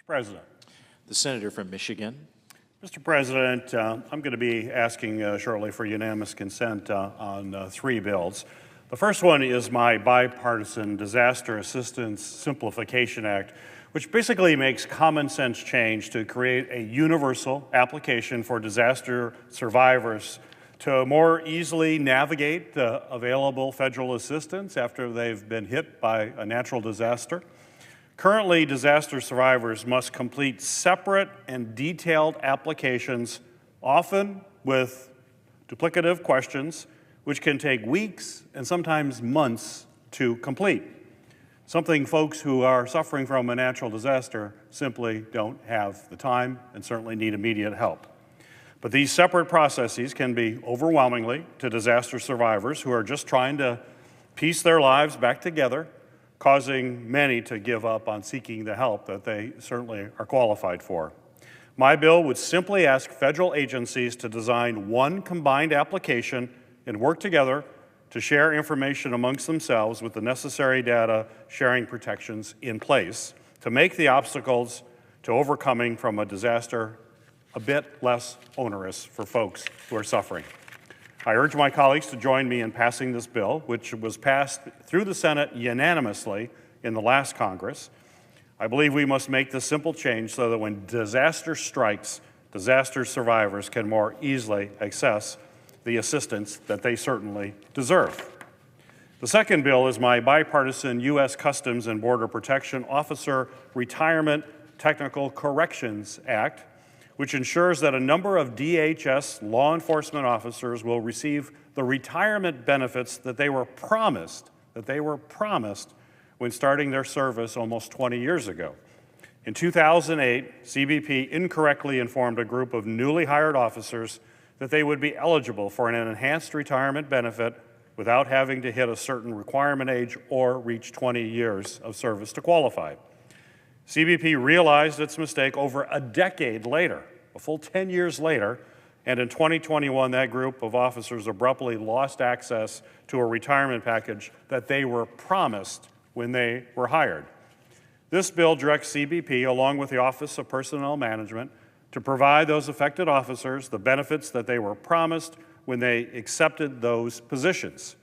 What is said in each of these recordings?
Mr. President. The Senator from Michigan. Mr. President, I'm going to be asking shortly for unanimous consent on three bills. The first one is my bipartisan Disaster Assistance Simplification Act, which basically makes common sense change to create a universal application for disaster survivors to more easily navigate the available federal assistance after they've been hit by a natural disaster. Currently, disaster survivors must complete separate and detailed applications, often with duplicative questions, which can take weeks and sometimes months to complete. Something folks who are suffering from a natural disaster simply don't have the time and certainly need immediate help. But these separate processes can be overwhelmingly to disaster survivors who are just trying to piece their lives back together, causing many to give up on seeking the help that they certainly are qualified for. My bill would simply ask federal agencies to design one combined application and work together to share information amongst themselves with the necessary data sharing protections in place to make the obstacles to overcoming from a disaster a bit less onerous for folks who are suffering. I urge my colleagues to join me in passing this bill, which was passed through the Senate unanimously in the last Congress. I believe we must make this simple change so that when disaster strikes, disaster survivors can more easily access the assistance that they certainly deserve. The second bill is my bipartisan U.S. Customs and Border Protection Officer Retirement Technical Corrections Act, which ensures that a number of DHS law enforcement officers will receive the retirement benefits that they were promised when starting their service almost 20 years ago. In 2008, CBP incorrectly informed a group of newly hired officers that they would be eligible for an enhanced retirement benefit without having to hit a certain requirement age or reach 20 years of service to qualify. CBP realized its mistake over a decade later, a full 10 years later, and in 2021, that group of officers abruptly lost access to a retirement package that they were promised when they were hired. This bill directs CBP, along with the Office of Personnel Management, to provide those affected officers the benefits that they were promised when they accepted those positions.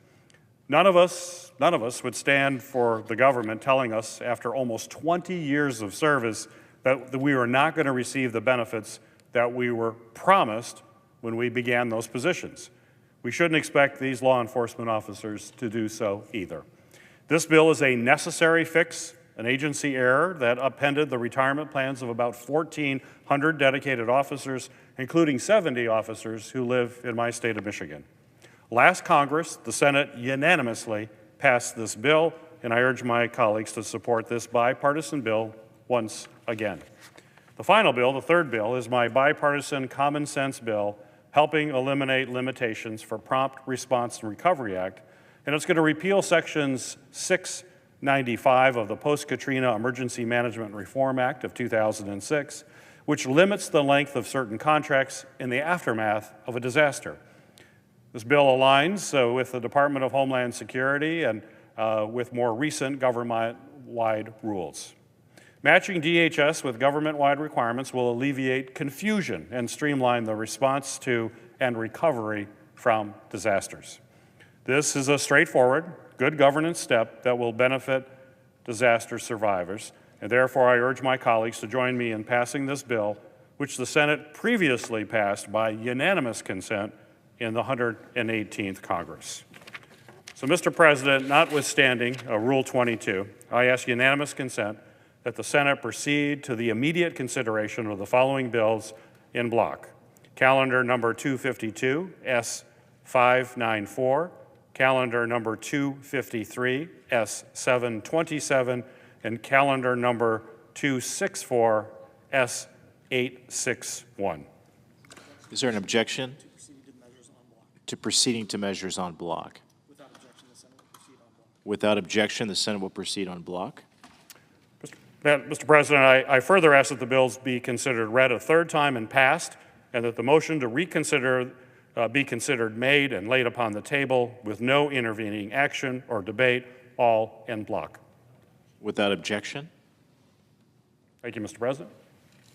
None of us would stand for the government telling us after almost 20 years of service that we were not going to receive the benefits that we were promised when we began those positions. We shouldn't expect these law enforcement officers to do so either. This bill is a necessary fix, an agency error that upended the retirement plans of about 1,400 dedicated officers, including 70 officers who live in my state of Michigan. Last Congress, the Senate unanimously passed this bill, and I urge my colleagues to support this bipartisan bill once again. The final bill, the third bill, is my bipartisan common sense bill helping eliminate limitations for Prompt Response and Recovery Act, and it's going to repeal sections 695 of the Post-Katrina Emergency Management Reform Act of 2006, which limits the length of certain contracts in the aftermath of a disaster. This bill aligns with the Department of Homeland Security and with more recent government-wide rules. Matching DHS with government-wide requirements will alleviate confusion and streamline the response to and recovery from disasters. This is a straightforward, good governance step that will benefit disaster survivors, and therefore I urge my colleagues to join me in passing this bill, which the Senate previously passed by unanimous consent in the 118th Congress. So, Mr. President, notwithstanding Rule 22, I ask unanimous consent that the Senate proceed to the immediate consideration of the following bills in block: calendar number 252, S594, calendar number 253, S727, and calendar number 264, S861. Is there an objection to proceeding to measures on block? Without objection, the Senate will proceed on block. Mr. President, I further ask that the bills be considered read a third time and passed, and that the motion to reconsider be considered made and laid upon the table with no intervening action or debate, all in block. Without objection. Thank you, Mr. President.